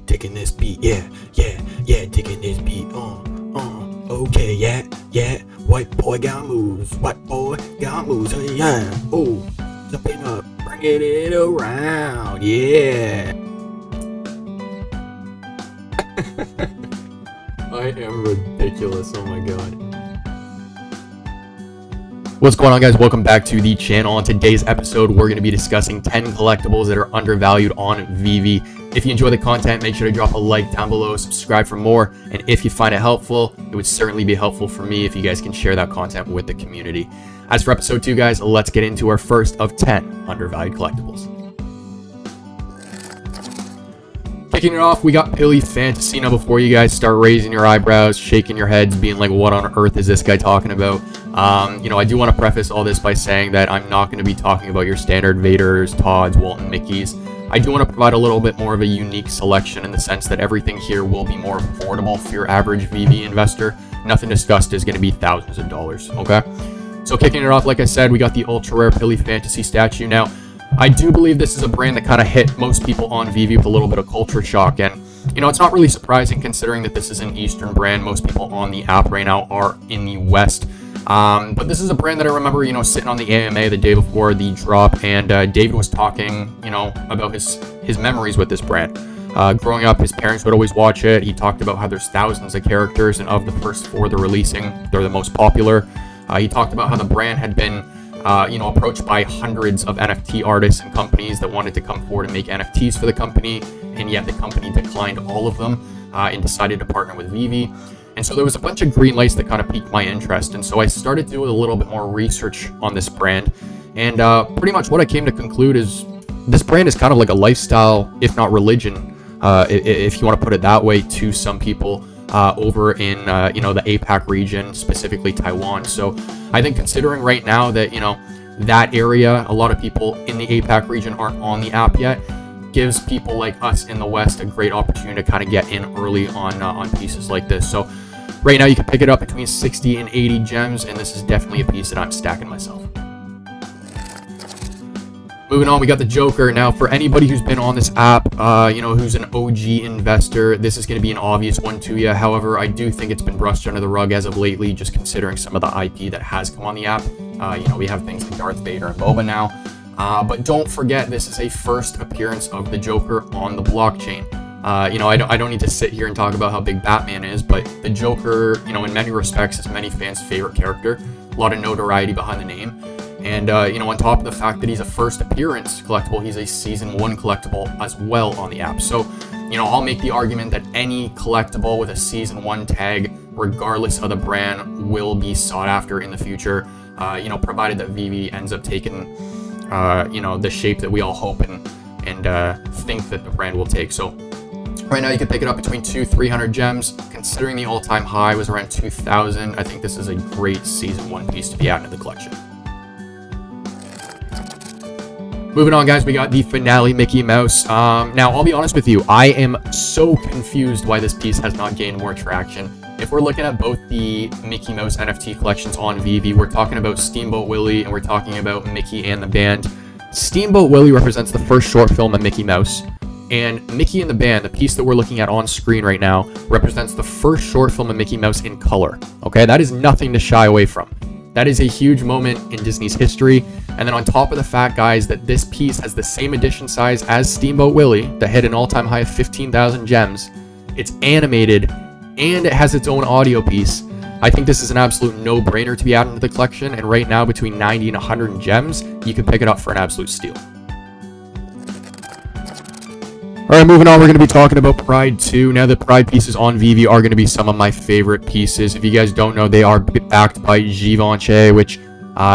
Taking this beat, yeah, taking this beat, okay, yeah, white boy got moves, hey, yeah, oh, jumping up, bringing it around, yeah. I am ridiculous, oh my god. What's going on, guys? Welcome back to the channel. On today's episode, we're going to be discussing 10 collectibles that are undervalued on VeVe. If you enjoy the content, make sure to drop a like down below, subscribe for more, and if you find it helpful, it would certainly be helpful for me if you guys can share that content with the community. As for episode 2, guys, let's get into our first of 10 undervalued collectibles. Kicking it off, we got Pili Fantasina. Before you guys start raising your eyebrows, shaking your heads, being like, what on earth is this guy talking about? I do want to preface all this by saying that I'm not going to be talking about your standard Vaders, Todds, Walton, Mickeys. I do want to provide a little bit more of a unique selection in the sense that everything here will be more affordable for your average VeVe investor. Nothing discussed is going to be thousands of dollars, okay? So kicking it off, like I said, we got the ultra rare Pili Fantasy statue. Now, I do believe this is a brand that kind of hit most people on VeVe with a little bit of culture shock, and it's not really surprising considering that this is an Eastern brand. Most people on the app right now are in the West. But this is a brand that I remember, sitting on the AMA the day before the drop, and David was talking, about his memories with this brand. Growing up, his parents would always watch it. He talked about how there's thousands of characters, and of the first 4 they're releasing, they're the most popular. He talked about how the brand had been, approached by hundreds of NFT artists and companies that wanted to come forward and make NFTs for the company, and yet the company declined all of them and decided to partner with VeVe. And so there was a bunch of green lights that kind of piqued my interest. And so I started doing a little bit more research on this brand. And pretty much what I came to conclude is this brand is kind of like a lifestyle, if not religion, if you want to put it that way, to some people over in, the APAC region, specifically Taiwan. So I think considering right now that, that area, a lot of people in the APAC region aren't on the app yet, gives people like us in the West a great opportunity to kind of get in early on pieces like this. So right now you can pick it up between 60 and 80 gems, and this is definitely a piece that I'm stacking myself. Moving on, we got the Joker. Now, for anybody who's been on this app, who's an OG investor, this is going to be an obvious one to you. However, I do think it's been brushed under the rug as of lately, just considering some of the IP that has come on the app. We have things like Darth Vader and Boba now. But don't forget, this is a first appearance of the Joker on the blockchain. I don't need to sit here and talk about how big Batman is, but the Joker, in many respects, is many fans' favorite character. A lot of notoriety behind the name. And, on top of the fact that he's a first appearance collectible, he's a season 1 collectible as well on the app. So, I'll make the argument that any collectible with a season 1 tag, regardless of the brand, will be sought after in the future, provided that VeVe ends up taking the shape that we all hope and think that the brand will take. So right now you can pick it up between 200-300 gems. Considering the all-time high was around 2,000, I think this is a great season 1 piece to be added to the collection. Moving on, guys, we got the finale Mickey Mouse. Now, I'll be honest with you, I am so confused why this piece has not gained more traction. If we're looking at both the Mickey Mouse NFT collections on VeVe, we're talking about Steamboat Willie and we're talking about Mickey and the Band. Steamboat Willie represents the first short film of Mickey Mouse, and Mickey and the Band, the piece that we're looking at on screen right now, represents the first short film of Mickey Mouse in color. Okay, that is nothing to shy away from. That is a huge moment in Disney's history. And then on top of the fact, guys, that this piece has the same edition size as Steamboat Willie that hit an all-time high of 15,000 gems. It's animated and it has its own audio piece. I think this is an absolute no-brainer to be added to the collection, and right now between 90 and 100 gems, you can pick it up for an absolute steal. Alright, moving on, we're going to be talking about Pride 2. Now, the Pride pieces on VeVe are going to be some of my favorite pieces. If you guys don't know, they are backed by Givenchy, which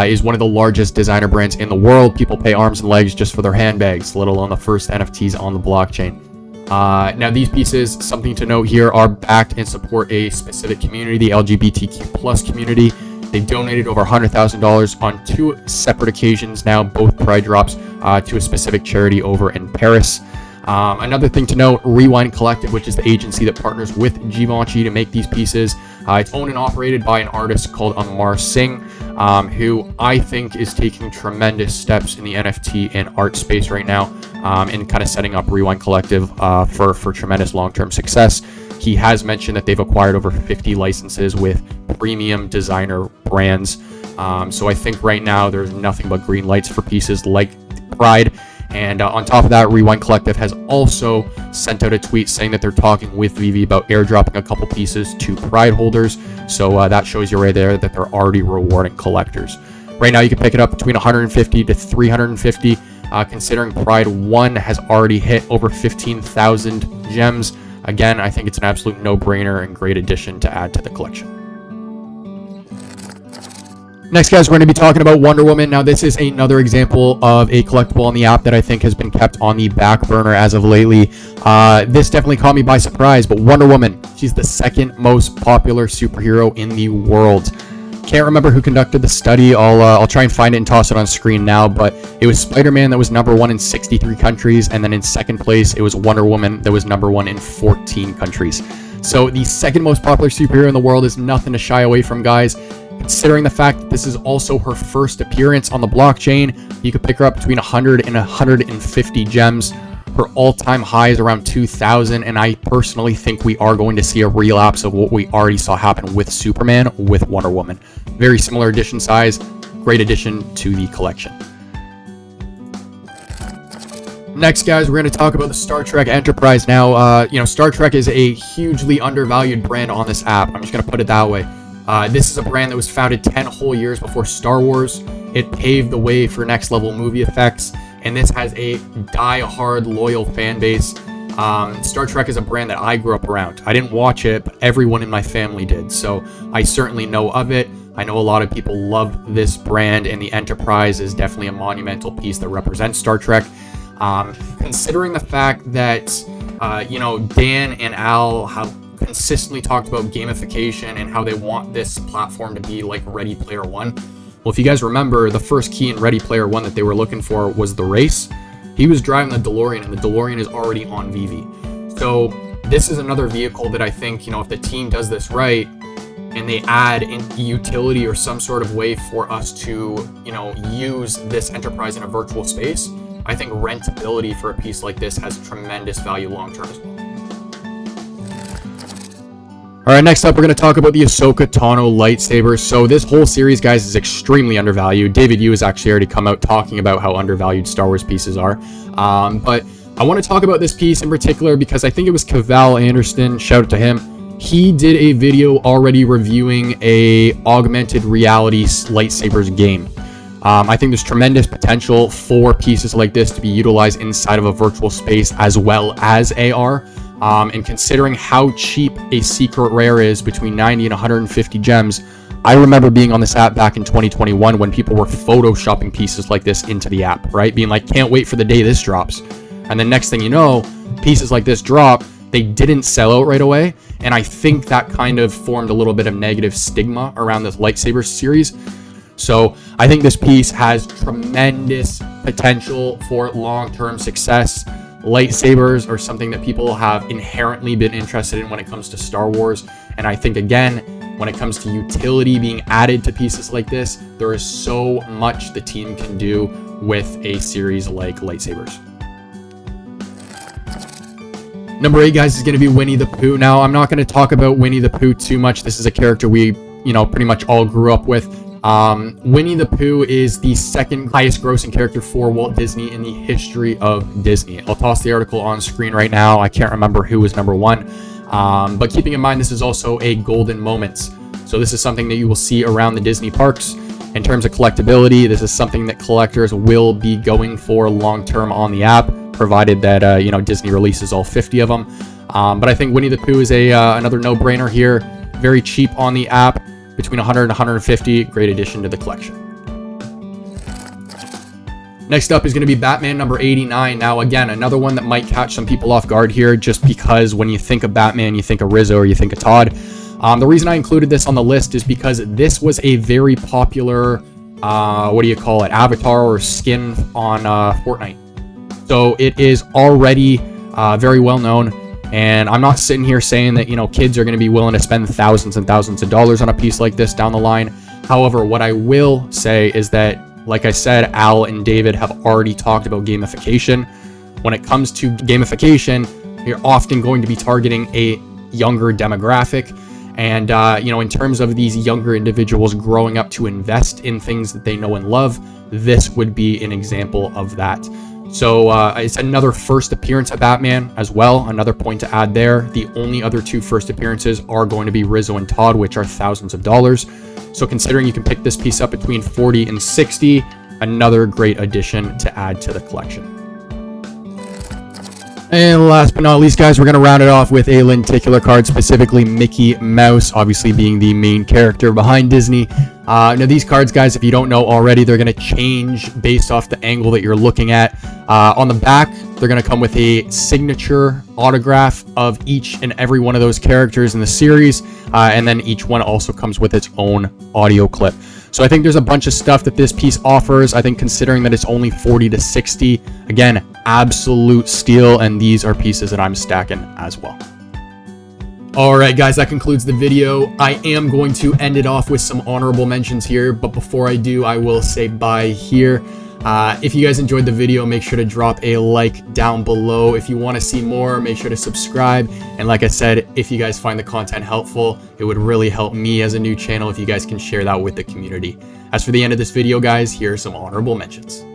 is one of the largest designer brands in the world. People pay arms and legs just for their handbags, let alone the first NFTs on the blockchain. Now, these pieces, something to note here, are backed and support a specific community, the LGBTQ+ community. They've donated over $100,000 on 2 separate occasions now, both Pride drops, to a specific charity over in Paris. Another thing to note, Rewind Collective, which is the agency that partners with Givenchy to make these pieces. It's owned and operated by an artist called Amar Singh. who I think is taking tremendous steps in the NFT and art space right now, and kind of setting up Rewind Collective for tremendous long-term success. He has mentioned that they've acquired over 50 licenses with premium designer brands. So I think right now there's nothing but green lights for pieces like Pride. And on top of that, Rewind Collective has also sent out a tweet saying that they're talking with VeVe about airdropping a couple pieces to Pride holders. So that shows you right there that they're already rewarding collectors. Right now, you can pick it up between 150 to 350. Considering Pride 1 has already hit over 15,000 gems. Again, I think it's an absolute no-brainer and great addition to add to the collection. Next, guys, we're going to be talking about Wonder Woman. Now, this is another example of a collectible on the app that I think has been kept on the back burner as of lately. This definitely caught me by surprise, but Wonder Woman, she's the second most popular superhero in the world. Can't remember who conducted the study. I'll try and find it and toss it on screen now, but it was Spider-Man that was #1 in 63 countries, and then in second place, it was Wonder Woman that was #1 in 14 countries. So the second most popular superhero in the world is nothing to shy away from, guys. Considering the fact that this is also her first appearance on the blockchain, you could pick her up between 100 and 150 gems. Her all-time high is around 2,000, and I personally think we are going to see a relapse of what we already saw happen with Superman with Wonder Woman. Very similar edition size, great addition to the collection. Next, guys, we're going to talk about the Star Trek Enterprise. Now, Star Trek is a hugely undervalued brand on this app. I'm just going to put it that way. This is a brand that was founded 10 whole years before Star Wars. It paved the way for next level movie effects, and this has a die-hard loyal fan base. Star Trek is a brand that I grew up around. I didn't watch it, but everyone in my family did, so I certainly know of it. I know a lot of people love this brand, and the Enterprise is definitely a monumental piece that represents Star Trek. Considering the fact that, Dan and Al have consistently talked about gamification and how they want this platform to be like Ready Player One. Well, if you guys remember, the first key in Ready Player One that they were looking for was the race. He was driving the DeLorean, and the DeLorean is already on VeVe. So this is another vehicle that I think, if the team does this right and they add in utility or some sort of way for us to, use this Enterprise in a virtual space, I think rentability for a piece like this has tremendous value long-term as well. All right, next up, we're going to talk about the Ahsoka Tano lightsaber. So this whole series, guys, is extremely undervalued. David Yu has actually already come out talking about how undervalued Star Wars pieces are. But I want to talk about this piece in particular because I think it was Cavell Anderson, shout out to him. He did a video already reviewing a augmented reality lightsabers game. I think there's tremendous potential for pieces like this to be utilized inside of a virtual space as well as AR. And considering how cheap a secret rare is, between 90 and 150 gems, I remember being on this app back in 2021 when people were photoshopping pieces like this into the app, right? Being like, can't wait for the day this drops. And then next thing you know, pieces like this drop, they didn't sell out right away. And I think that kind of formed a little bit of negative stigma around this lightsaber series. So I think this piece has tremendous potential for long-term success. Lightsabers are something that people have inherently been interested in when it comes to Star Wars. And I think, again, when it comes to utility being added to pieces like this, there is so much the team can do with a series like lightsabers. Number 8, guys, is going to be Winnie the Pooh. Now, I'm not going to talk about Winnie the Pooh too much. This is a character we, pretty much all grew up with. Winnie the Pooh is the second highest grossing character for Walt Disney in the history of Disney. I'll toss the article on screen right now. I can't remember who was #1. But keeping in mind, this is also a golden moments. So this is something that you will see around the Disney parks. In terms of collectability, this is something that collectors will be going for long-term on the app, provided that, Disney releases all 50 of them. But I think Winnie the Pooh is another no-brainer here. Very cheap on the app. Between 100 and 150, great addition to the collection. Next up is going to be Batman number 89. Now, again, another one that might catch some people off guard here, just because when you think of Batman, you think of Rizzo or you think of Todd. The reason I included this on the list is because this was a very popular, avatar or skin on Fortnite. So it is already very well known. And I'm not sitting here saying that, kids are going to be willing to spend thousands and thousands of dollars on a piece like this down the line. However, what I will say is that, like I said, Al and David have already talked about gamification. When it comes to gamification, you're often going to be targeting a younger demographic. And, in terms of these younger individuals growing up to invest in things that they know and love, this would be an example of that. So it's another first appearance at Batman as well. Another point to add there. The only other 2 first appearances are going to be Rizzo and Todd, which are thousands of dollars. So considering you can pick this piece up between 40 and 60, another great addition to add to the collection. And last but not least, guys, we're going to round it off with a lenticular card, specifically Mickey Mouse, obviously being the main character behind Disney. Now, these cards, guys, if you don't know already, they're going to change based off the angle that you're looking at. On the back, they're going to come with a signature autograph of each and every one of those characters in the series, and then each one also comes with its own audio clip. So I think there's a bunch of stuff that this piece offers. I think considering that it's only 40 to 60, again, absolute steal, and these are pieces that I'm stacking as well. All right, guys, that concludes the video. I am going to end it off with some honorable mentions here, but before I do, I will say bye here. If you guys enjoyed the video, make sure to drop a like down below. If you want to see more, make sure to subscribe. And like I said, if you guys find the content helpful, it would really help me as a new channel if you guys can share that with the community. As for the end of this video, guys, here are some honorable mentions.